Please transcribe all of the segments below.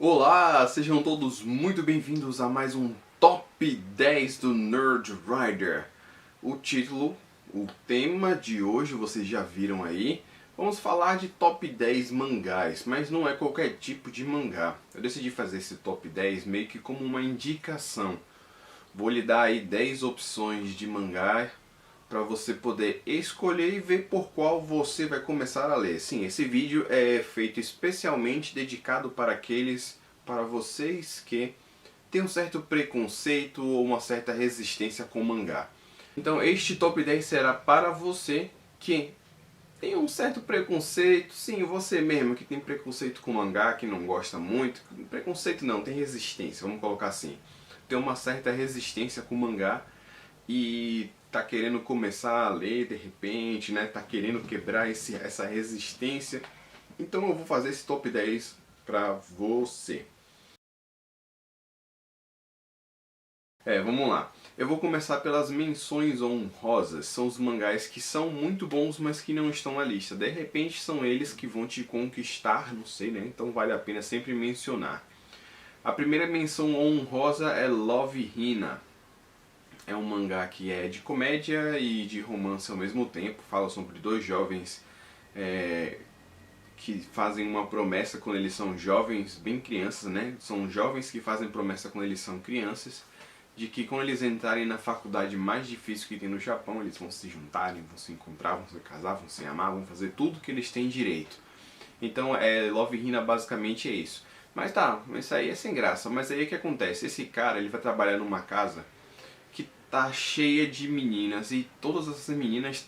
Olá, sejam todos muito bem-vindos a mais um Top 10 do Nerd Rider. O título, o tema de hoje vocês já viram aí. Vamos falar de top 10 mangás, mas não é qualquer tipo de mangá. Eu decidi fazer esse top 10 meio que como uma indicação. Vou lhe dar aí 10 opções de mangá para você poder escolher e ver por qual você vai começar a ler. Sim, esse vídeo é feito especialmente dedicado para vocês que têm um certo preconceito ou uma certa resistência com mangá. Então este top 10 será para você que tem um certo preconceito, sim, você mesmo que tem preconceito com mangá, que não gosta muito, preconceito não, tem resistência, vamos colocar assim. Tem uma certa resistência com mangá e tá querendo começar a ler de repente, né? Tá querendo quebrar essa resistência. Então eu vou fazer esse top 10 pra você. Vamos lá. Eu vou começar pelas menções honrosas. São os mangás que são muito bons, mas que não estão na lista. De repente são eles que vão te conquistar, não sei, né? Então vale a pena sempre mencionar. A primeira menção honrosa é Love Hina. É um mangá que é de comédia e de romance ao mesmo tempo. Fala sobre dois jovens que fazem uma promessa quando eles são jovens, bem crianças, né? São jovens que fazem promessa quando eles são crianças, de que quando eles entrarem na faculdade mais difícil que tem no Japão, eles vão se juntarem, vão se encontrar, vão se casar, vão se amar, vão fazer tudo que eles têm direito. Então, Love Hina basicamente é isso. Mas tá, isso aí é sem graça. Mas aí o que acontece? Esse cara, ele vai trabalhar numa casa que tá cheia de meninas e todas essas meninas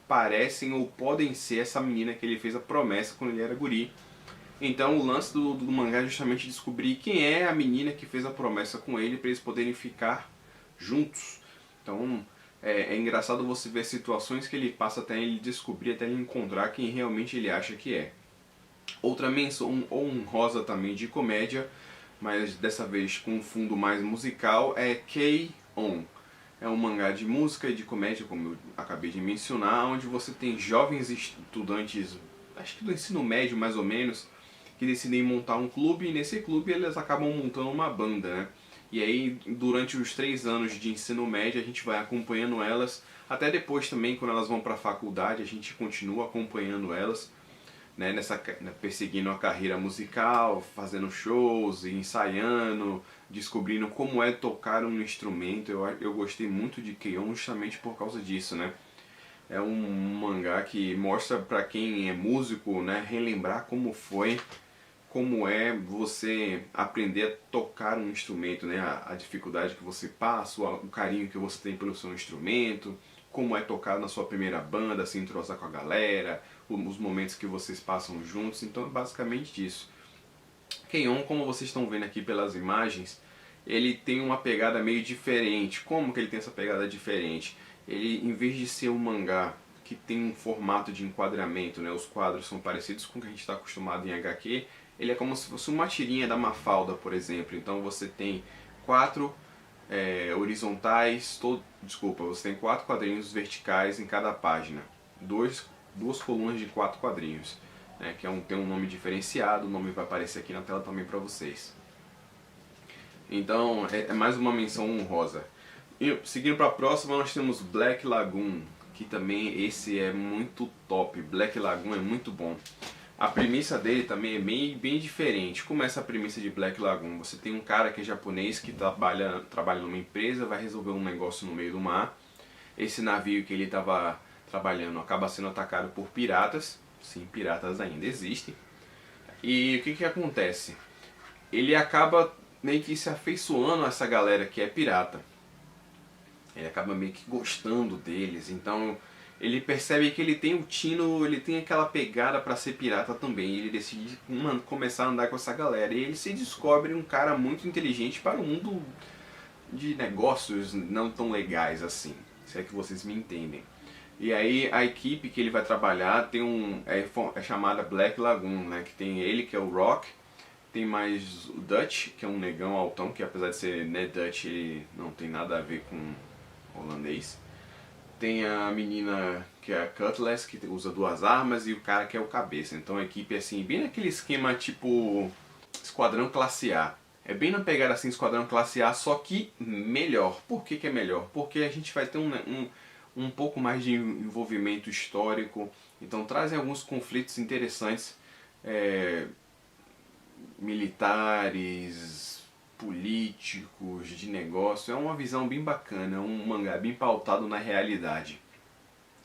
parecem ou podem ser essa menina que ele fez a promessa quando ele era guri. Então o lance do mangá é justamente descobrir quem é a menina que fez a promessa com ele para eles poderem ficar juntos. Então é engraçado você ver situações que ele passa até ele descobrir, até ele encontrar quem realmente ele acha que é. Outra menção honrosa também de comédia, mas dessa vez com um fundo mais musical, é K-On! É um mangá de música e de comédia, como eu acabei de mencionar, onde você tem jovens estudantes, acho que do ensino médio mais ou menos, que decidem montar um clube e nesse clube eles acabam montando uma banda, né? E aí durante os 3 anos de ensino médio a gente vai acompanhando elas, até depois também quando elas vão para a faculdade a gente continua acompanhando elas, né, perseguindo a carreira musical, fazendo shows, ensaiando, descobrindo como é tocar um instrumento. Eu gostei muito de K-On! Justamente por causa disso, né? É um mangá que mostra para quem é músico, né, relembrar como é você aprender a tocar um instrumento, né? A dificuldade que você passa, o carinho que você tem pelo seu instrumento, como é tocar na sua primeira banda, se entrosar com a galera, os momentos que vocês passam juntos. Então é basicamente isso. K-On!, como vocês estão vendo aqui pelas imagens, ele tem uma pegada meio diferente. Como que ele tem essa pegada diferente? Ele, em vez de ser um mangá que tem um formato de enquadramento, né, os quadros são parecidos com o que a gente está acostumado em HQ, ele é como se fosse uma tirinha da Mafalda, por exemplo. Então você tem quatro horizontais, desculpa, você tem 4 quadrinhos verticais em cada página, duas colunas de 4 quadrinhos, né, que tem um nome diferenciado, o nome vai aparecer aqui na tela também para vocês. Então é mais uma menção honrosa. E, seguindo para a próxima, nós temos Black Lagoon, que também esse é muito top. Black Lagoon é muito bom. A premissa dele também é bem diferente. Como é essa premissa de Black Lagoon? Você tem um cara que é japonês que trabalha numa empresa, vai resolver um negócio no meio do mar. Esse navio que ele estava trabalhando acaba sendo atacado por piratas. Sim, piratas ainda existem. E o que acontece? Ele acaba meio que se afeiçoando a essa galera que é pirata. Ele acaba meio que gostando deles, então ele percebe que ele tem o tino, ele tem aquela pegada para ser pirata também. Ele decide começar a andar com essa galera e ele se descobre um cara muito inteligente para o mundo de negócios não tão legais assim, se é que vocês me entendem. E aí a equipe que ele vai trabalhar é chamada Black Lagoon, né? Que tem ele, que é o Rock, tem mais o Dutch, que é um negão altão, que apesar de ser Dutch, ele não tem nada a ver com holandês. Tem a menina que é a Cutlass, que usa 2 armas, e o cara que é o cabeça. Então a equipe é assim, bem naquele esquema tipo Esquadrão Classe A. É bem na pegada assim, Esquadrão Classe A, só que melhor. Por que é melhor? Porque a gente vai ter um pouco mais de envolvimento histórico, então trazem alguns conflitos interessantes, militares, políticos, de negócio. É uma visão bem bacana, é um mangá bem pautado na realidade.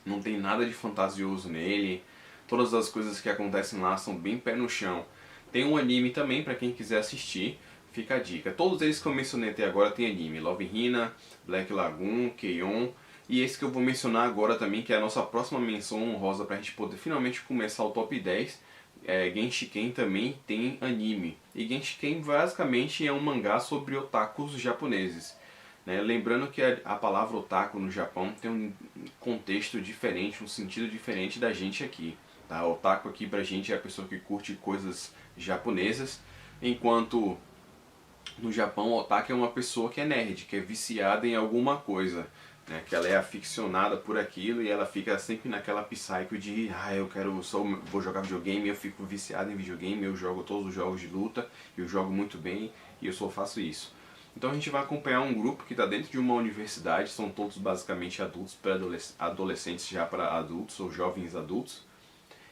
Não tem nada de fantasioso nele, todas as coisas que acontecem lá são bem pé no chão. Tem um anime também para quem quiser assistir, fica a dica. Todos eles que eu mencionei até agora tem anime: Love Hina, Black Lagoon, Keion, e esse que eu vou mencionar agora também, que é a nossa próxima menção honrosa para a gente poder finalmente começar o top 10. Genshiken também tem anime. E Genshiken basicamente é um mangá sobre otakus japoneses. Né? Lembrando que a palavra otaku no Japão tem um contexto diferente, um sentido diferente da gente aqui. Tá? Otaku aqui pra gente é a pessoa que curte coisas japonesas, enquanto no Japão otaku é uma pessoa que é nerd, que é viciada em alguma coisa. Né, que ela é aficionada por aquilo e ela fica sempre naquela psyche de vou jogar videogame, eu fico viciado em videogame, eu jogo todos os jogos de luta, eu jogo muito bem e eu só faço isso. Então a gente vai acompanhar um grupo que está dentro de uma universidade, são todos basicamente adultos, adolescentes já para adultos ou jovens adultos,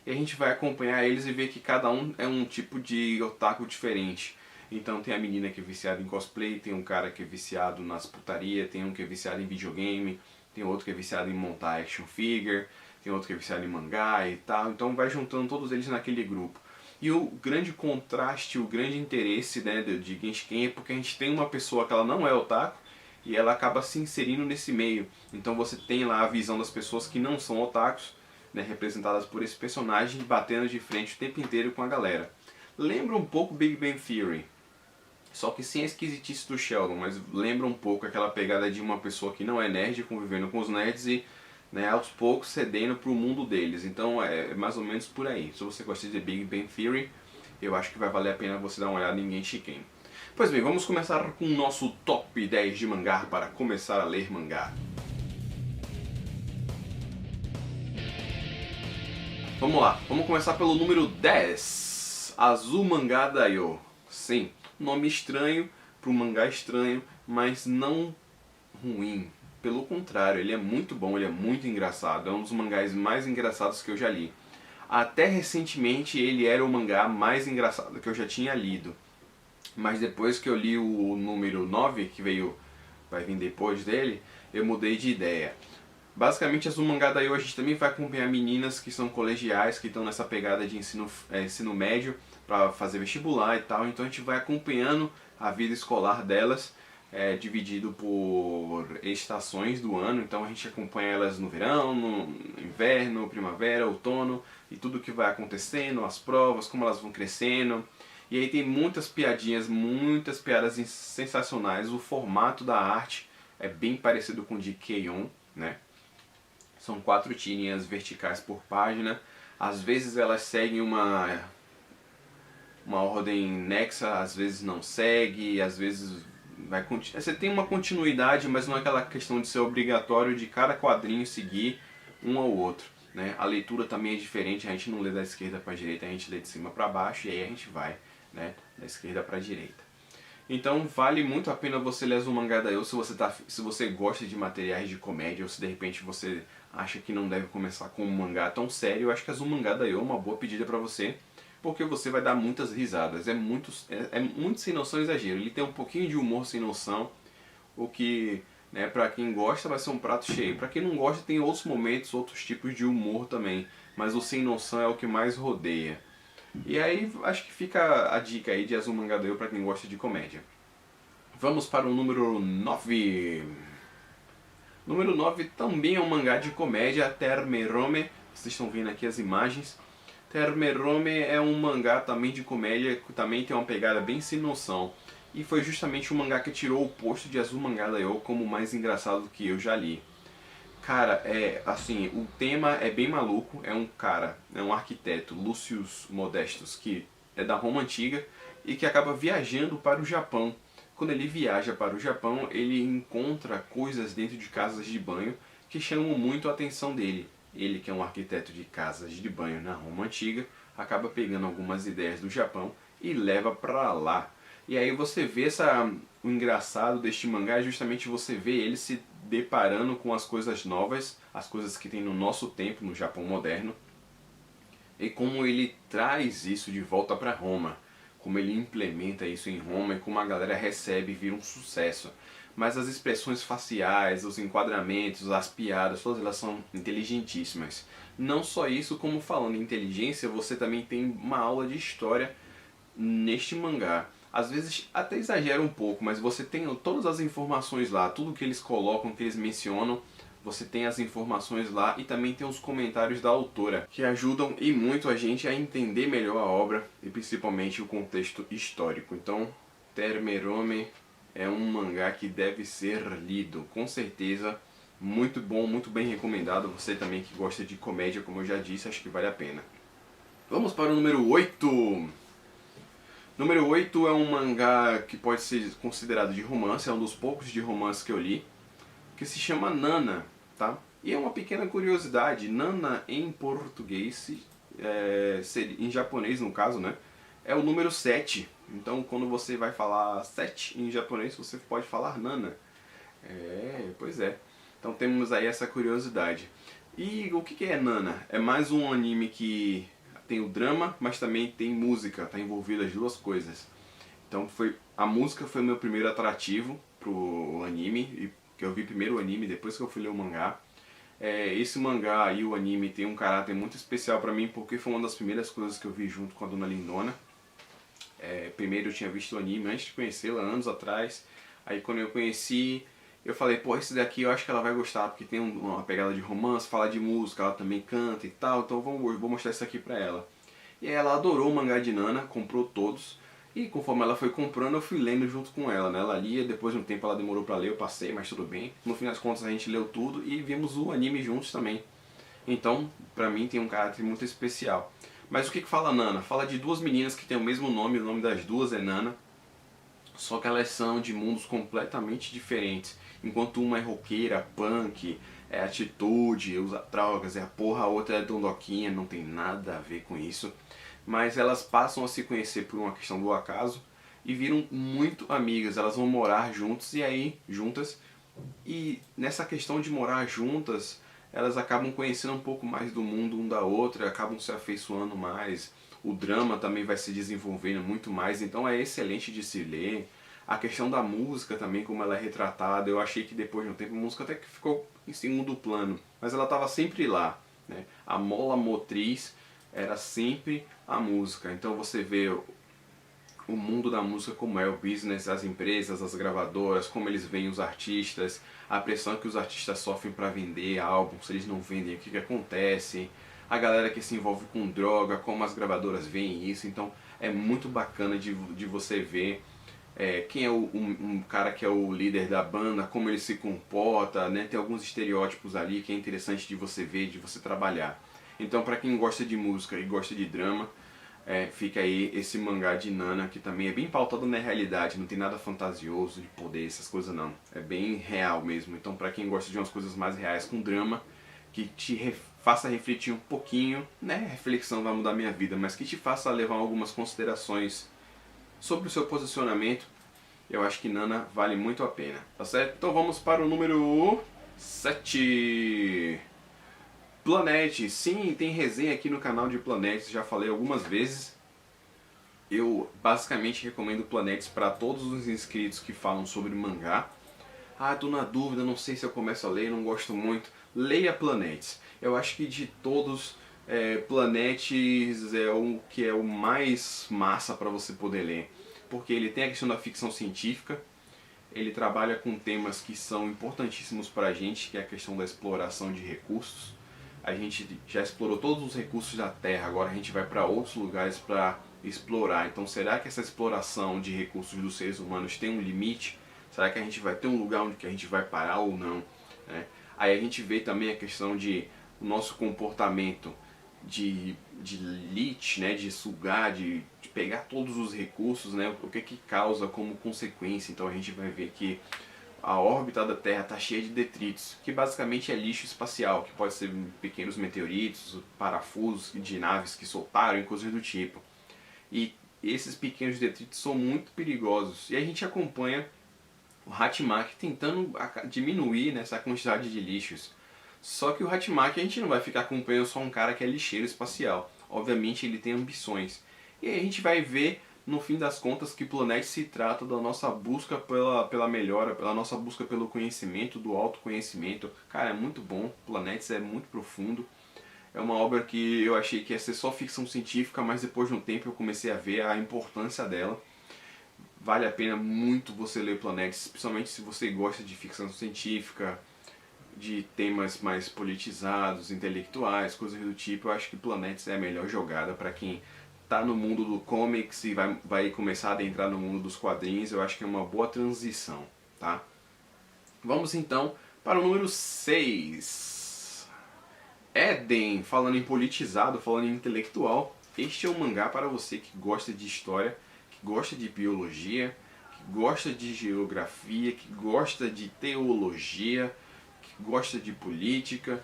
e a gente vai acompanhar eles e ver que cada um é um tipo de otaku diferente. Então tem a menina que é viciada em cosplay, tem um cara que é viciado nas putaria, tem um que é viciado em videogame, tem outro que é viciado em montar action figure, tem outro que é viciado em mangá e tal. Então vai juntando todos eles naquele grupo. E o grande contraste, o grande interesse, né, de Genshiken é porque a gente tem uma pessoa que ela não é otaku e ela acaba se inserindo nesse meio. Então você tem lá a visão das pessoas que não são otakus, né, representadas por esse personagem batendo de frente o tempo inteiro com a galera. Lembra um pouco Big Bang Theory. Só que sem a esquisitice do Sheldon, mas lembra um pouco aquela pegada de uma pessoa que não é nerd, convivendo com os nerds e, né, aos poucos cedendo pro mundo deles. Então é mais ou menos por aí. Se você gosta de Big Bang Theory, eu acho que vai valer a pena você dar uma olhada em Genshiken. Pois bem, vamos começar com o nosso top 10 de mangá para começar a ler mangá. Vamos lá, vamos começar pelo número 10, Azumanga Daioh. Sim, nome estranho para um mangá estranho, mas não ruim. Pelo contrário, ele é muito bom, ele é muito engraçado. É um dos mangás mais engraçados que eu já li. Até recentemente ele era o mangá mais engraçado que eu já tinha lido. Mas depois que eu li o número 9, que vai vir depois dele, eu mudei de ideia. Basicamente, a Azumanga Daioh a gente também vai acompanhar meninas que são colegiais, que estão nessa pegada de ensino médio, para fazer vestibular e tal. Então a gente vai acompanhando a vida escolar delas, dividido por estações do ano. Então a gente acompanha elas no verão, no inverno, primavera, outono, e tudo que vai acontecendo, as provas, como elas vão crescendo. E aí tem muitas piadinhas, muitas piadas sensacionais. O formato da arte é bem parecido com o de Keion, né? São 4 tirinhas verticais por página. Às vezes elas seguem uma ordem nexa, às vezes não segue, às vezes vai você tem uma continuidade, mas não é aquela questão de ser obrigatório de cada quadrinho seguir um ao outro. Né? A leitura também é diferente, a gente não lê da esquerda para a direita, a gente lê de cima para baixo e aí a gente vai, né, da esquerda para a direita. Então vale muito a pena você ler Azumanga Daioh se você gosta de materiais de comédia ou se de repente você acha que não deve começar com um mangá tão sério. Eu acho que Azumanga Daioh é uma boa pedida para você, porque você vai dar muitas risadas. É muito sem noção e exagero. Ele tem um pouquinho de humor sem noção, o que, né, para quem gosta vai ser um prato cheio. Para quem não gosta tem outros momentos, outros tipos de humor também, mas o sem noção é o que mais rodeia. E aí acho que fica a dica aí de Azumanga Daioh para quem gosta de comédia. Vamos para o número 9. Número 9 também é um mangá de comédia, Termerome. Vocês estão vendo aqui as imagens. Termerome é um mangá também de comédia, que também tem uma pegada bem sem noção. E foi justamente o mangá que tirou o posto de Azumanga Daioh como o mais engraçado que eu já li. Cara, o tema é bem maluco. É um arquiteto, Lucius Modestus, que é da Roma Antiga e que acaba viajando para o Japão. Quando ele viaja para o Japão, ele encontra coisas dentro de casas de banho que chamam muito a atenção dele. Ele, que é um arquiteto de casas de banho na Roma Antiga, acaba pegando algumas ideias do Japão e leva pra lá. E aí você vê o engraçado deste mangá é justamente você ver ele se deparando com as coisas novas, as coisas que tem no nosso tempo, no Japão moderno, e como ele traz isso de volta para Roma, como ele implementa isso em Roma e como a galera recebe e vira um sucesso. Mas as expressões faciais, os enquadramentos, as piadas, todas elas são inteligentíssimas. Não só isso, como falando em inteligência, você também tem uma aula de história neste mangá. Às vezes até exagera um pouco, mas você tem todas as informações lá, tudo que eles colocam, que eles mencionam, você tem as informações lá e também tem os comentários da autora, que ajudam e muito a gente a entender melhor a obra e principalmente o contexto histórico. Então, Termerome é um mangá que deve ser lido, com certeza. Muito bom, muito bem recomendado. Você também que gosta de comédia, como eu já disse, acho que vale a pena. Vamos para o número 8. Número 8 é um mangá que pode ser considerado de romance, é um dos poucos de romance que eu li, que se chama Nana, tá? E é uma pequena curiosidade, Nana em português, em japonês no caso, né? É o número 7. Então quando você vai falar 7 em japonês, você pode falar Nana. Pois é. Então temos aí essa curiosidade. E o que é Nana? É mais um anime que tem o drama, mas também tem música, tá envolvido as duas coisas. Então a música foi o meu primeiro atrativo pro anime, e que eu vi primeiro o anime, depois que eu fui ler o mangá. Esse mangá e o anime tem um caráter muito especial pra mim, porque foi uma das primeiras coisas que eu vi junto com a Dona Lindona. Primeiro eu tinha visto o anime antes de conhecê-la, anos atrás. Aí quando eu conheci, eu falei, pô, esse daqui eu acho que ela vai gostar, porque tem uma pegada de romance, fala de música, ela também canta e tal, então vou mostrar isso aqui pra ela. E aí ela adorou o mangá de Nana, comprou todos, e conforme ela foi comprando, eu fui lendo junto com ela, né? Ela lia, depois de um tempo ela demorou pra ler, eu passei, mas tudo bem. No fim das contas a gente leu tudo e vimos o anime juntos também. Então, pra mim tem um caráter muito especial. Mas o que fala Nana? Fala de duas meninas que têm o mesmo nome, o nome das duas é Nana, só que elas são de mundos completamente diferentes. Enquanto uma é roqueira, punk, é atitude, usa drogas, é a porra, a outra é dondoquinha, não tem nada a ver com isso. Mas elas passam a se conhecer por uma questão do acaso e viram muito amigas. Elas vão morar juntos e aí, juntas. E nessa questão de morar juntas, elas acabam conhecendo um pouco mais do mundo um da outra, acabam se afeiçoando mais. O drama também vai se desenvolvendo muito mais, então é excelente de se ler. A questão da música também, como ela é retratada, eu achei que depois de um tempo a música até que ficou em segundo plano, mas ela estava sempre lá, né? A mola motriz era sempre a música. Então você vê o mundo da música como é, o business, as empresas, as gravadoras, como eles veem os artistas, a pressão que os artistas sofrem para vender álbuns, se eles não vendem, o que acontece, a galera que se envolve com droga, como as gravadoras veem isso. Então é muito bacana de você ver quem é um cara que é o líder da banda, como ele se comporta, né? Tem alguns estereótipos ali que é interessante de você ver, de você trabalhar. Então para quem gosta de música e gosta de drama, fica aí esse mangá de Nana, que também é bem pautado na realidade, não tem nada fantasioso de poder, essas coisas não. É bem real mesmo. Então pra quem gosta de umas coisas mais reais com drama, que te faça refletir um pouquinho, né? Reflexão vai mudar minha vida, mas que te faça levar algumas considerações sobre o seu posicionamento, eu acho que Nana vale muito a pena, tá certo? Então vamos para o número 7. Planet, sim, tem resenha aqui no canal de Planet, já falei algumas vezes. Eu basicamente recomendo Planets para todos os inscritos que falam sobre mangá. Ah, tô na dúvida, não sei se eu começo a ler, não gosto muito. Leia Planets. Eu acho que de todos, Planets é o que é o mais massa para você poder ler. Porque ele tem a questão da ficção científica, ele trabalha com temas que são importantíssimos para a gente, que é a questão da exploração de recursos. A gente já explorou todos os recursos da Terra, agora a gente vai para outros lugares para explorar. Então será que essa exploração de recursos dos seres humanos tem um limite? Será que a gente vai ter um lugar onde que a gente vai parar ou não? Né? Aí a gente vê também a questão de o nosso comportamento de leech, né? De sugar, de pegar todos os recursos, né? O que causa como consequência. Então a gente vai ver que a órbita da Terra está cheia de detritos, que basicamente é lixo espacial, que pode ser pequenos meteoritos, parafusos de naves que soltaram e coisas do tipo. E esses pequenos detritos são muito perigosos. E a gente acompanha o Hachimak tentando diminuir nessa quantidade de lixos. Só que o Hachimak, a gente não vai ficar acompanhando só um cara que é lixeiro espacial. Obviamente ele tem ambições. E aí a gente vai ver, no fim das contas, que Planet se trata da nossa busca pela melhora, pela nossa busca pelo conhecimento, do autoconhecimento. Cara, é muito bom. Planets é muito profundo. É uma obra que eu achei que ia ser só ficção científica, mas depois de um tempo eu comecei a ver a importância dela. Vale a pena muito você ler Planets, principalmente se você gosta de ficção científica, de temas mais politizados, intelectuais, coisas do tipo. Eu acho que Planets é a melhor jogada para quem está no mundo do comics e vai começar a adentrar no mundo dos quadrinhos. Eu acho que é uma boa transição, tá? Vamos então para o número 6. Eden, falando em politizado, falando em intelectual. Este é um mangá para você que gosta de história, que gosta de biologia, que gosta de geografia, que gosta de teologia, que gosta de política,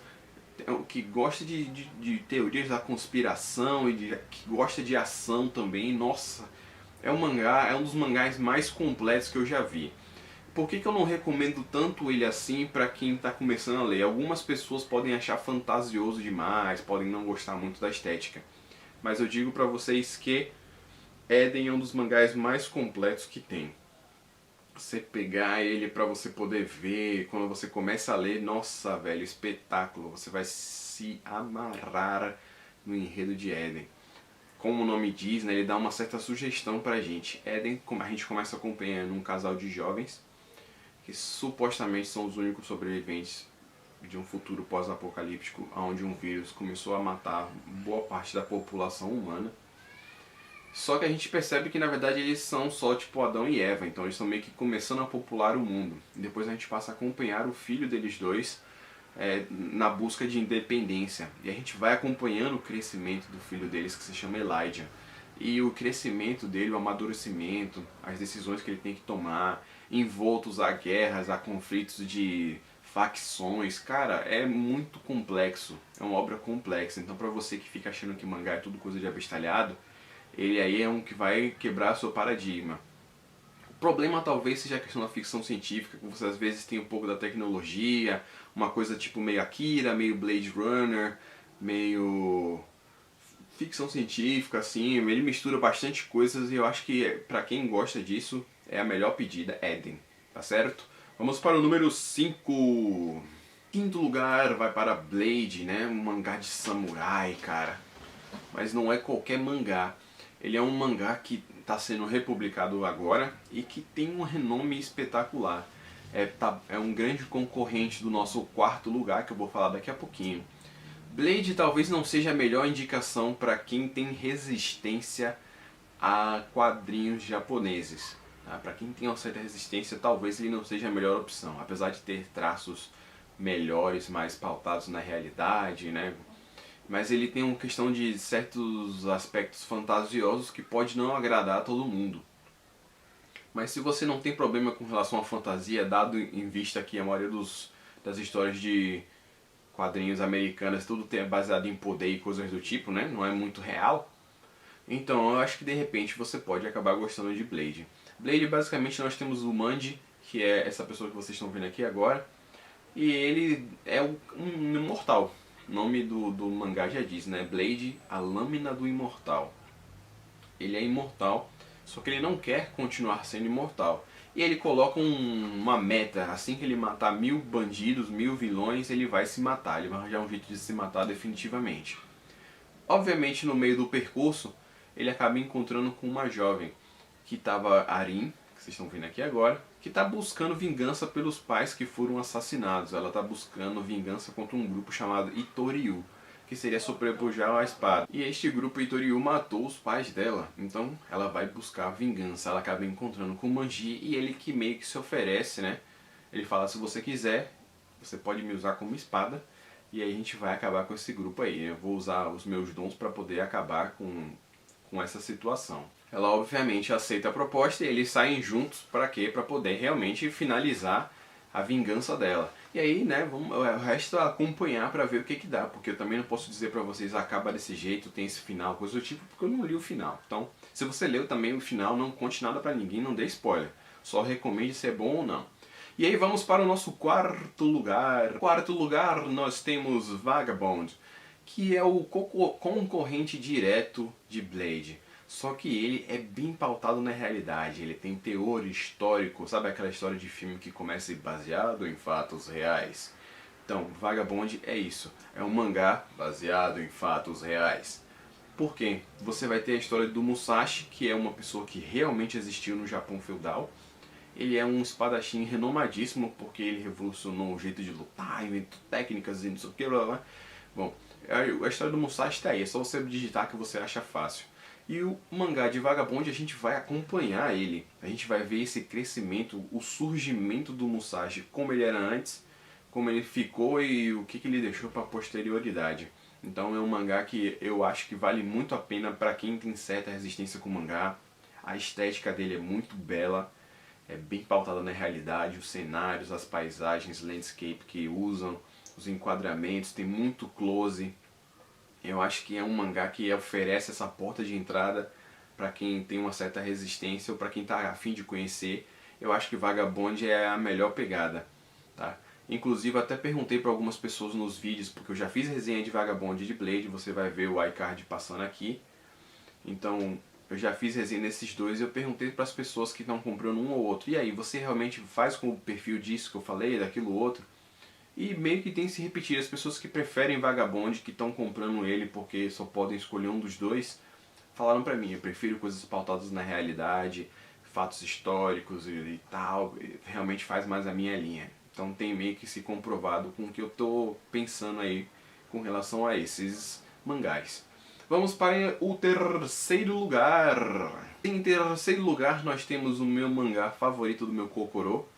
que gosta de teorias da conspiração e que gosta de ação também. Nossa, é um dos mangás mais completos que eu já vi. Por que eu não recomendo tanto ele assim para quem está começando a ler? Algumas pessoas podem achar fantasioso demais, podem não gostar muito da estética. Mas eu digo para vocês que Eden é um dos mangás mais completos que tem. Você pegar ele para você poder ver, quando você começa a ler, nossa, velho, espetáculo. Você vai se amarrar no enredo de Eden. Como o nome diz, né, ele dá uma certa sugestão pra gente. Eden, a gente começa acompanhando um casal de jovens que supostamente são os únicos sobreviventes de um futuro pós-apocalíptico, onde um vírus começou a matar boa parte da população humana. Só que a gente percebe que na verdade eles são só tipo Adão e Eva, então eles estão meio que começando a popular o mundo. E depois a gente passa a acompanhar o filho deles dois na busca de independência. E a gente vai acompanhando o crescimento do filho deles, que se chama Elijah. E o crescimento dele, o amadurecimento, as decisões que ele tem que tomar, envoltos a guerras, a conflitos de facções. Cara, é muito complexo, é uma obra complexa. Então pra você que fica achando que mangá é tudo coisa de abestalhado, ele aí é um que vai quebrar seu paradigma. O problema talvez seja a questão da ficção científica, que você às vezes tem um pouco da tecnologia, uma coisa tipo meio Akira, meio Blade Runner, meio ficção científica, assim. Ele mistura bastante coisas e eu acho que pra quem gosta disso é a melhor pedida, Eden, tá certo? Vamos para o número 5. Quinto lugar vai para Blade, né? Um mangá de samurai, cara. Mas não é qualquer mangá. Ele é um mangá que está sendo republicado agora e que tem um renome espetacular. É um grande concorrente do nosso quarto lugar, que eu vou falar daqui a pouquinho. Blade talvez não seja a melhor indicação para quem tem resistência a quadrinhos japoneses. Tá? Para quem tem uma certa resistência, talvez ele não seja a melhor opção. Apesar de ter traços melhores, mais pautados na realidade, né? Mas ele tem uma questão de certos aspectos fantasiosos que pode não agradar a todo mundo. Mas se você não tem problema com relação à fantasia, dado em vista que a maioria das histórias de quadrinhos americanas tudo é baseado em poder e coisas do tipo, né? Não é muito real. Então eu acho que de repente você pode acabar gostando de Blade. Blade, basicamente, nós temos o Manji, que é essa pessoa que vocês estão vendo aqui agora. E ele é um imortal. O nome do mangá já diz, né? Blade, a lâmina do imortal. Ele é imortal, só que ele não quer continuar sendo imortal. E ele coloca uma meta, assim que ele matar 1000 bandidos, 1000 vilões, ele vai se matar. Ele vai arranjar um jeito de se matar definitivamente. Obviamente, no meio do percurso, ele acaba encontrando com uma jovem, que estava Arin, que vocês estão vendo aqui agora, que está buscando vingança pelos pais que foram assassinados. Ela está buscando vingança contra um grupo chamado Itoriu, que seria sobrepujar a espada. E este grupo Itoriu matou os pais dela, então ela vai buscar vingança. Ela acaba encontrando com o Manji e ele que meio que se oferece, né? Ele fala, se você quiser, você pode me usar como espada e aí a gente vai acabar com esse grupo aí. Eu vou usar os meus dons para poder acabar com essa situação. Ela obviamente aceita a proposta e eles saem juntos para quê? Para poder realmente finalizar a vingança dela. E aí, né, o resto é acompanhar pra ver o que que dá, porque eu também não posso dizer pra vocês acaba desse jeito, tem esse final, coisa do tipo, porque eu não li o final. Então, se você leu também o final, não conte nada pra ninguém, não dê spoiler. Só recomende se é bom ou não. E aí vamos para o nosso quarto lugar. Quarto lugar nós temos Vagabond, que é o concorrente direto de Blade. Só que ele é bem pautado na realidade, ele tem teor histórico, sabe aquela história de filme que começa baseado em fatos reais? Então, Vagabond é isso, é um mangá baseado em fatos reais. Por quê? Você vai ter a história do Musashi, que é uma pessoa que realmente existiu no Japão feudal. Ele é um espadachim renomadíssimo porque ele revolucionou o jeito de lutar, inventou técnicas e não sei o que, blá blá. Bom, a história do Musashi está aí, é só você digitar que você acha fácil. E o mangá de Vagabond a gente vai acompanhar ele, a gente vai ver esse crescimento, o surgimento do Musashi, como ele era antes, como ele ficou e o que ele deixou para a posterioridade. Então é um mangá que eu acho que vale muito a pena para quem tem certa resistência com o mangá. A estética dele é muito bela, é bem pautada na realidade, os cenários, as paisagens, landscape que usam, os enquadramentos, tem muito close. Eu acho que é um mangá que oferece essa porta de entrada para quem tem uma certa resistência ou para quem está a fim de conhecer. Eu acho que Vagabond é a melhor pegada, tá? Inclusive até perguntei para algumas pessoas nos vídeos, porque eu já fiz resenha de Vagabond e de Blade, você vai ver o iCard passando aqui. Então eu já fiz resenha nesses dois e eu perguntei para as pessoas que estão comprando um ou outro. E aí, você realmente faz com o perfil disso que eu falei, daquilo outro? E meio que tem se repetido. As pessoas que preferem Vagabond, que estão comprando ele porque só podem escolher um dos dois, falaram pra mim, eu prefiro coisas pautadas na realidade, fatos históricos e tal, realmente faz mais a minha linha. Então tem meio que se comprovado com o que eu tô pensando aí com relação a esses mangás. Vamos para o terceiro lugar. Em terceiro lugar nós temos o meu mangá favorito do meu Kokoro.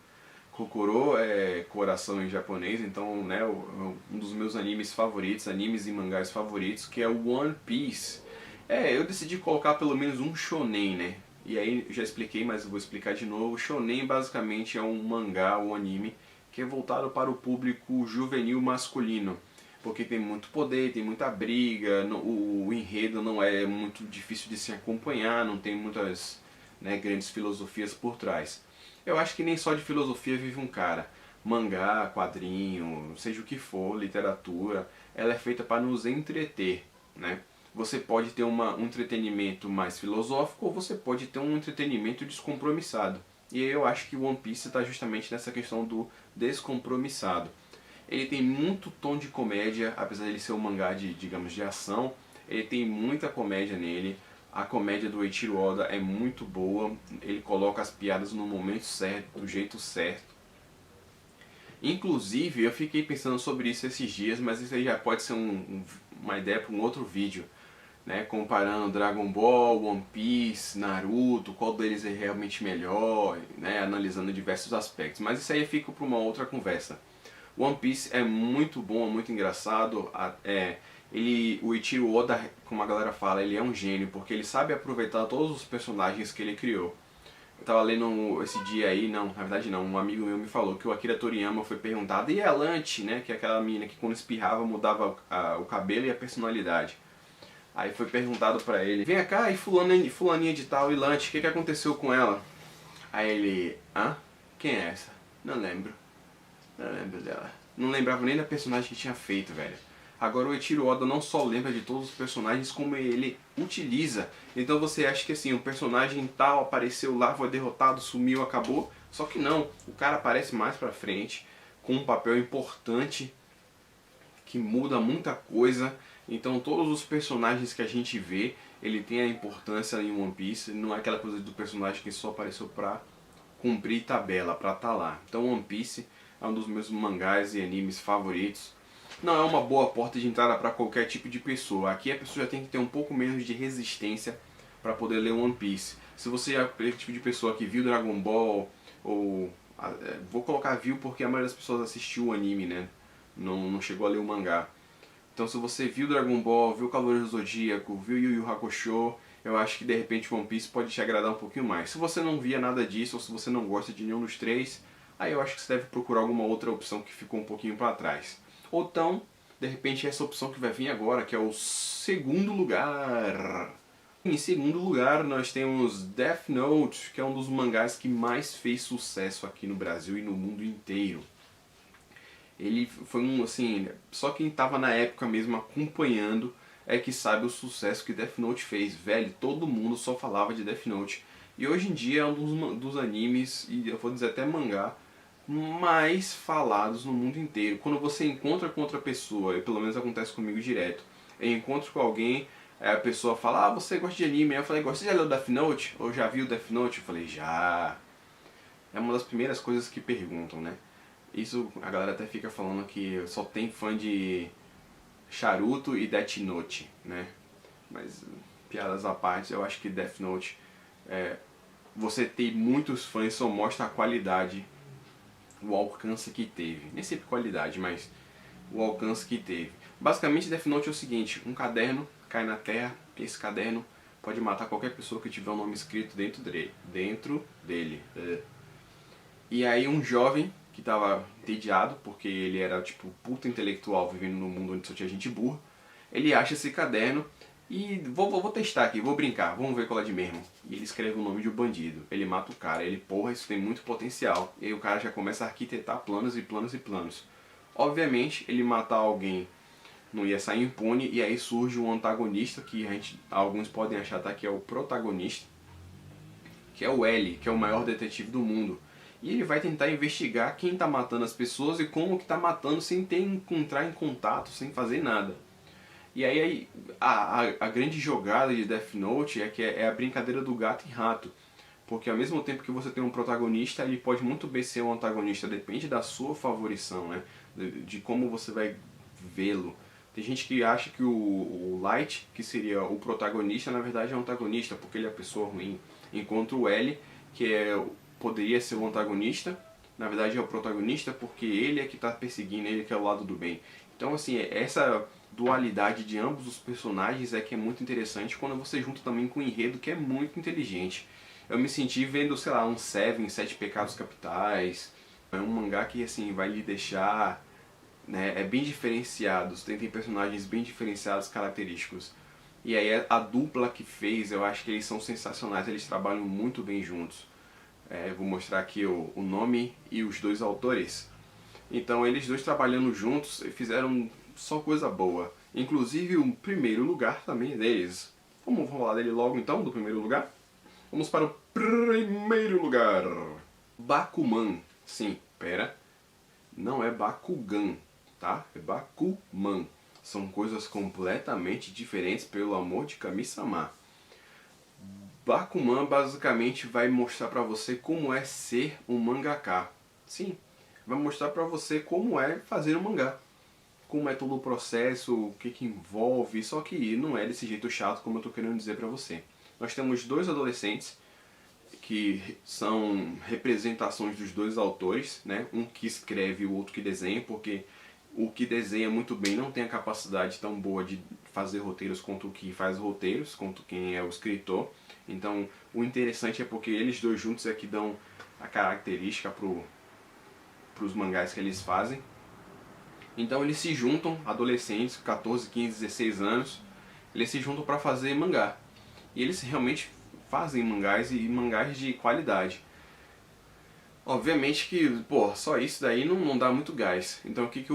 Kokoro é coração em japonês, então né, um dos meus animes favoritos, animes e mangás favoritos, que é o One Piece. Eu decidi colocar pelo menos um shonen, né? E aí eu já expliquei, mas eu vou explicar de novo. Shonen basicamente é um mangá, um anime, que é voltado para o público juvenil masculino. Porque tem muito poder, tem muita briga, o enredo não é muito difícil de se acompanhar, não tem muitas, né, grandes filosofias por trás. Eu acho que nem só de filosofia vive um cara. Mangá, quadrinho, seja o que for, literatura, ela é feita para nos entreter, né? Você pode ter um entretenimento mais filosófico ou você pode ter um entretenimento descompromissado. E eu acho que o One Piece está justamente nessa questão do descompromissado. Ele tem muito tom de comédia, apesar de ele ser um mangá de, digamos, de ação, ele tem muita comédia nele. A comédia do Eiichiro Oda é muito boa, ele coloca as piadas no momento certo, do jeito certo. Inclusive, eu fiquei pensando sobre isso esses dias, mas isso aí já pode ser uma ideia para um outro vídeo, né? Comparando Dragon Ball, One Piece, Naruto, qual deles é realmente melhor, né? Analisando diversos aspectos. Mas isso aí fica para uma outra conversa. One Piece é muito bom, é muito engraçado. O Eiichiro Oda, como a galera fala, ele é um gênio, porque ele sabe aproveitar todos os personagens que ele criou. Eu tava lendo esse dia aí, não, na verdade não, um amigo meu me falou que o Akira Toriyama foi perguntado, e a Lanche, né, que é aquela menina que quando espirrava mudava o cabelo e a personalidade. Aí foi perguntado pra ele, vem cá, e fulaninha de tal, e Lanche, o que aconteceu com ela? Aí ele, hã? Quem é essa? Não lembro. Não lembro dela. Não lembrava nem da personagem que tinha feito, velho. Agora o Eiichiro Oda não só lembra de todos os personagens, como ele utiliza. Então você acha que assim, o personagem tal apareceu lá, foi derrotado, sumiu, acabou. Só que não, o cara aparece mais pra frente, com um papel importante, que muda muita coisa. Então todos os personagens que a gente vê, ele tem a importância em One Piece. Não é aquela coisa do personagem que só apareceu pra cumprir tabela, pra estar lá. Então One Piece é um dos meus mangás e animes favoritos. Não é uma boa porta de entrada para qualquer tipo de pessoa. Aqui a pessoa já tem que ter um pouco menos de resistência para poder ler One Piece. Se você é aquele tipo de pessoa que viu Dragon Ball, ou... vou colocar viu porque a maioria das pessoas assistiu o anime, né? Não chegou a ler o mangá. Então se você viu Dragon Ball, viu Cavaleiros do Zodíaco, viu Yu Yu Hakusho, eu acho que de repente One Piece pode te agradar um pouquinho mais. Se você não via nada disso, ou se você não gosta de nenhum dos três, aí eu acho que você deve procurar alguma outra opção que ficou um pouquinho para trás. Ou então, de repente, essa opção que vai vir agora, que é o segundo lugar. Em segundo lugar, nós temos Death Note, que é um dos mangás que mais fez sucesso aqui no Brasil e no mundo inteiro. Ele foi assim, só quem estava na época mesmo acompanhando é que sabe o sucesso que Death Note fez. Velho, todo mundo só falava de Death Note. E hoje em dia é um dos animes, e eu vou dizer até mangá, mais falados no mundo inteiro. Quando você encontra com outra pessoa, e pelo menos acontece comigo direto, eu encontro com alguém, aí a pessoa fala, ah, você gosta de anime? Aí eu falei, você já leu Death Note? Ou já viu Death Note? Eu falei, já. É uma das primeiras coisas que perguntam, né? Isso a galera até fica falando que só tem fã de Naruto e Death Note, né? Mas piadas à parte, eu acho que Death Note, você ter muitos fãs só mostra a qualidade, o alcance que teve. Nem sempre qualidade, mas o alcance que teve. Basicamente Death Note é o seguinte, um caderno cai na terra, esse caderno pode matar qualquer pessoa que tiver um nome escrito dentro dele. E aí um jovem que estava entediado, porque ele era tipo puta intelectual vivendo num mundo onde só tinha gente burra, ele acha esse caderno e vou testar aqui, vou brincar, vamos ver qual é de mesmo. E ele escreve o nome de um bandido, ele mata o cara, ele, porra, isso tem muito potencial. E aí o cara já começa a arquitetar planos e planos e planos. Obviamente, ele matar alguém não ia sair impune, e aí surge um antagonista que alguns podem achar até que é o protagonista, que é o L, que é o maior detetive do mundo. E ele vai tentar investigar quem está matando as pessoas e como que está matando sem entrar em contato, sem fazer nada. E aí a grande jogada de Death Note é que é a brincadeira do gato e rato. Porque ao mesmo tempo que você tem um protagonista, ele pode muito bem ser um antagonista, depende da sua favorição, né? De como você vai vê-lo. Tem gente que acha que o Light, que seria o protagonista, na verdade é o antagonista, porque ele é a pessoa ruim. Enquanto o L, que poderia ser o antagonista, na verdade é o protagonista, porque ele é que está perseguindo, ele que é o lado do bem. Então assim, essa dualidade de ambos os personagens é que é muito interessante quando você junta também com o enredo, que é muito inteligente. Eu me senti vendo, sei lá, um Seven, Sete Pecados Capitais. É um mangá que assim vai lhe deixar, né, é bem diferenciado, tem personagens bem diferenciados, característicos. E aí a dupla que fez, eu acho que eles são sensacionais, eles trabalham muito bem juntos. Vou mostrar aqui o nome e os dois autores. Então eles dois trabalhando juntos fizeram só coisa boa. Inclusive o primeiro lugar também é deles. Vamos falar dele logo então, do primeiro lugar? Vamos para o primeiro lugar. Bakuman. Sim, pera. Não é Bakugan, tá? É Bakuman. São coisas completamente diferentes, pelo amor de Kami-sama. Bakuman basicamente vai mostrar pra você como é ser um mangaka. Sim, vai mostrar pra você como é fazer um mangá. Como é todo o processo, o que envolve, só que não é desse jeito chato como eu tô querendo dizer pra você. Nós temos dois adolescentes que são representações dos dois autores, né? Um que escreve e o outro que desenha, porque o que desenha muito bem não tem a capacidade tão boa de fazer roteiros quanto o que faz roteiros, quanto quem é o escritor. Então o interessante é porque eles dois juntos é que dão a característica pros mangás que eles fazem. Então eles se juntam, adolescentes, 14, 15, 16 anos, eles se juntam para fazer mangá. E eles realmente fazem mangás e mangás de qualidade. Obviamente que, pô, só isso daí não dá muito gás. Então o que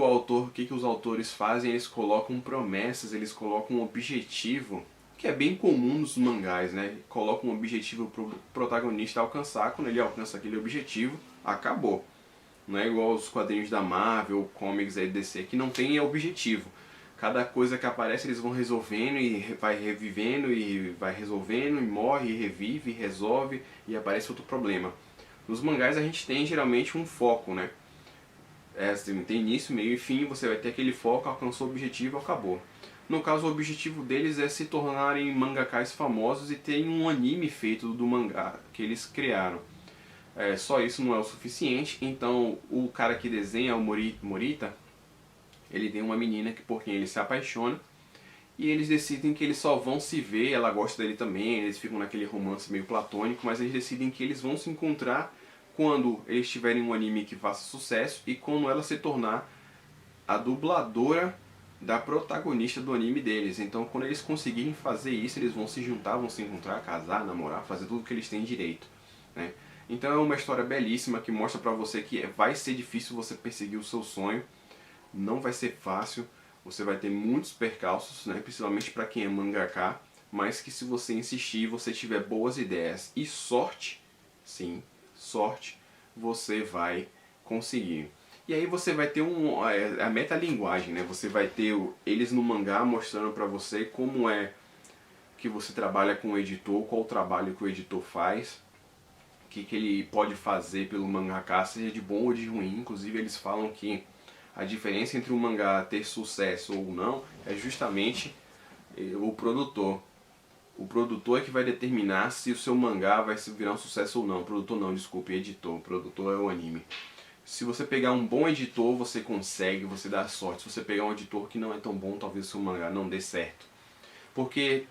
os autores fazem? Eles colocam promessas, eles colocam um objetivo, que é bem comum nos mangás, né? Colocam um objetivo pro protagonista alcançar, quando ele alcança aquele objetivo, acabou. Não é igual os quadrinhos da Marvel, comics aí DC, que não tem objetivo. Cada coisa que aparece eles vão resolvendo e vai revivendo e vai resolvendo e morre e revive e resolve e aparece outro problema. Nos mangás a gente tem geralmente um foco, né? Tem início, meio e fim, você vai ter aquele foco, alcançou o objetivo, acabou. No caso, o objetivo deles é se tornarem mangakás famosos e terem um anime feito do mangá que eles criaram. Só isso não é o suficiente, então o cara que desenha, o Morita, ele tem uma menina por quem ele se apaixona e eles decidem que eles só vão se ver, ela gosta dele também, eles ficam naquele romance meio platônico, mas eles decidem que eles vão se encontrar quando eles tiverem um anime que faça sucesso e quando ela se tornar a dubladora da protagonista do anime deles. Então quando eles conseguirem fazer isso, eles vão se juntar, vão se encontrar, casar, namorar, fazer tudo que eles têm direito, né? Então é uma história belíssima que mostra pra você que vai ser difícil você perseguir o seu sonho, não vai ser fácil, você vai ter muitos percalços, né? Principalmente pra quem é mangaka, mas que se você insistir, você tiver boas ideias e sorte, sim, sorte, você vai conseguir. E aí você vai ter a metalinguagem, né? Você vai ter eles no mangá mostrando pra você como é que você trabalha com o editor, qual o trabalho que o editor faz, o que ele pode fazer pelo mangaka, seja de bom ou de ruim. Inclusive eles falam que a diferença entre um mangá ter sucesso ou não é justamente o produtor. O produtor é que vai determinar se o seu mangá vai virar um sucesso ou não. O produtor não, desculpe, editor. O produtor é o anime. Se você pegar um bom editor, você consegue, você dá sorte. Se você pegar um editor que não é tão bom, talvez o seu mangá não dê certo. Porque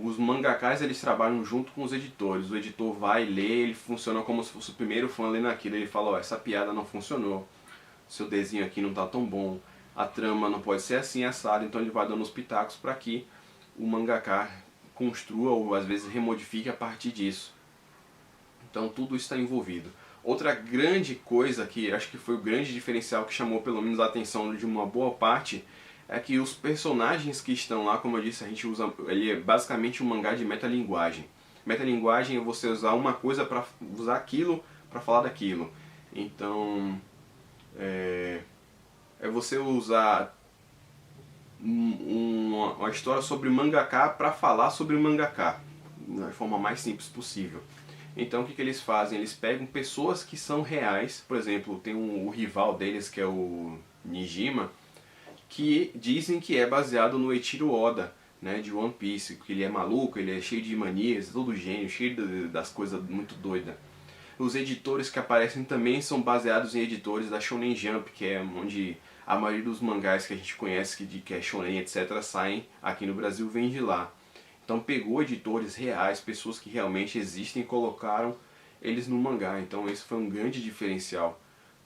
os mangakas eles trabalham junto com os editores. O editor vai ler, ele funciona como se fosse o primeiro fã lendo aquilo. Ele fala, ó, essa piada não funcionou, seu desenho aqui não tá tão bom, a trama não pode ser assim assada. Então ele vai dando os pitacos para que o mangaka construa ou às vezes remodifique a partir disso. Então tudo está envolvido. Outra grande coisa que acho que foi o grande diferencial que chamou pelo menos a atenção de uma boa parte é que os personagens que estão lá, como eu disse, a gente usa, ele é basicamente um mangá de metalinguagem. Metalinguagem é você usar uma coisa para usar aquilo para falar daquilo. Então é você usar uma história sobre mangaka para falar sobre mangaka, da forma mais simples possível. Então o que eles fazem? Eles pegam pessoas que são reais, por exemplo, tem o rival deles que é o Nijima, que dizem que é baseado no Eiichiro Oda, né, de One Piece, que ele é maluco, ele é cheio de manias, todo gênio, cheio das coisas muito doidas. Os editores que aparecem também são baseados em editores da Shonen Jump, que é onde a maioria dos mangás que a gente conhece, que é shonen, etc., saem aqui no Brasil, vem de lá. Então pegou editores reais, pessoas que realmente existem e colocaram eles no mangá. Então esse foi um grande diferencial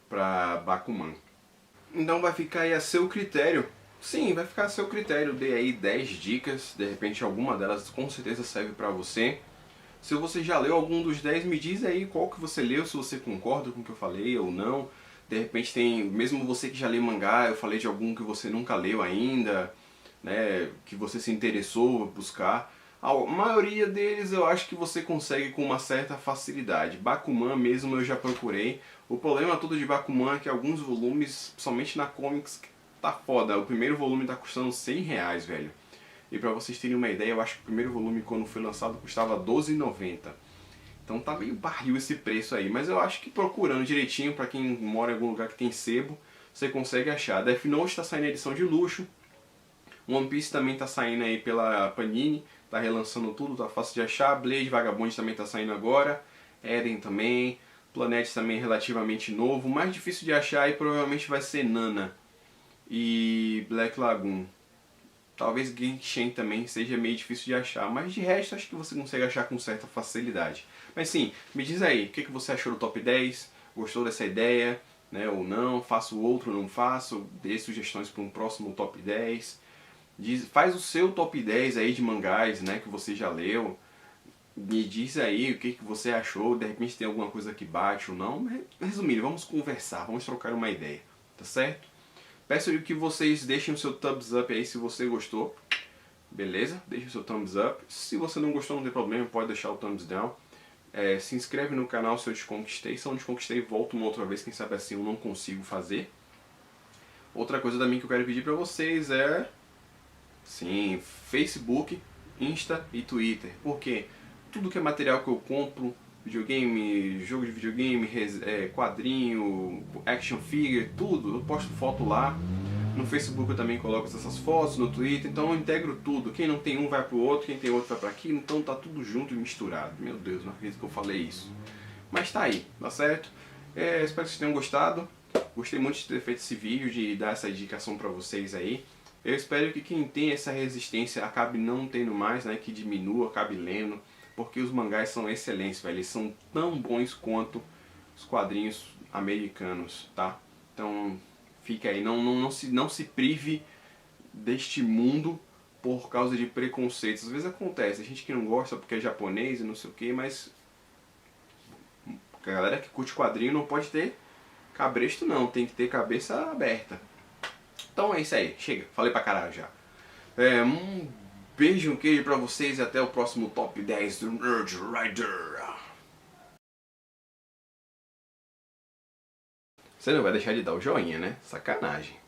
para Bakuman. Então vai ficar aí a seu critério. Sim, vai ficar a seu critério. Dei aí 10 dicas, de repente alguma delas com certeza serve para você. Se você já leu algum dos 10, me diz aí qual que você leu, se você concorda com o que eu falei ou não. De repente tem, mesmo você que já leu mangá, eu falei de algum que você nunca leu ainda, né, que você se interessou a buscar. A maioria deles eu acho que você consegue com uma certa facilidade. Bakuman mesmo eu já procurei. O problema todo de Bakuman é que alguns volumes, somente na Comics, tá foda. O primeiro volume tá custando R$100, velho. E pra vocês terem uma ideia, eu acho que o primeiro volume quando foi lançado custava R$12,90. Então tá meio barril esse preço aí. Mas eu acho que procurando direitinho, pra quem mora em algum lugar que tem sebo, você consegue achar. Death Note tá saindo em edição de luxo. One Piece também tá saindo aí pela Panini, tá relançando tudo, tá fácil de achar. Blade Vagabond também tá saindo agora. Eren também. Planet também relativamente novo. O mais difícil de achar aí provavelmente vai ser Nana e Black Lagoon. Talvez Genshin também seja meio difícil de achar, mas de resto acho que você consegue achar com certa facilidade. Mas sim, me diz aí, o que você achou do top 10? Gostou dessa ideia, né, ou não? Faço outro ou não faço? Dê sugestões para um próximo top 10. Faz o seu top 10 aí de mangás, né, que você já leu. Me diz aí o que você achou, de repente tem alguma coisa que bate ou não. Resumindo, vamos conversar, vamos trocar uma ideia, tá certo? Peço que vocês deixem o seu thumbs up aí se você gostou, beleza? Deixe o seu thumbs up. Se você não gostou, não tem problema, pode deixar o thumbs down. Se inscreve no canal se eu te conquistei. Se eu não te conquistei, volto uma outra vez, quem sabe assim eu não consigo fazer. Outra coisa também que eu quero pedir pra vocês é... sim, Facebook, Insta e Twitter. Porque tudo que é material que eu compro, videogame, jogo de videogame, quadrinho, action figure, tudo, eu posto foto lá. No Facebook eu também coloco essas fotos, no Twitter, então eu integro tudo. Quem não tem um vai pro outro, quem tem outro vai para aquilo, então tá tudo junto e misturado. Meu Deus, não acredito que eu falei isso. Mas tá aí, tá certo? Espero que vocês tenham gostado. Gostei muito de ter feito esse vídeo, de dar essa indicação pra vocês aí. Eu espero que quem tem essa resistência acabe não tendo mais, né? Que diminua, acabe lendo. Porque os mangás são excelentes, velho. Eles são tão bons quanto os quadrinhos americanos, tá? Então fica aí, não se prive deste mundo por causa de preconceitos. Às vezes acontece, a gente que não gosta porque é japonês e não sei o que, mas a galera que curte quadrinho não pode ter cabresto não, tem que ter cabeça aberta. Então é isso aí, chega, falei pra caralho já. Um beijo, um queijo pra vocês e até o próximo Top 10 do Nerd Rider. Você não vai deixar de dar o joinha, né? Sacanagem.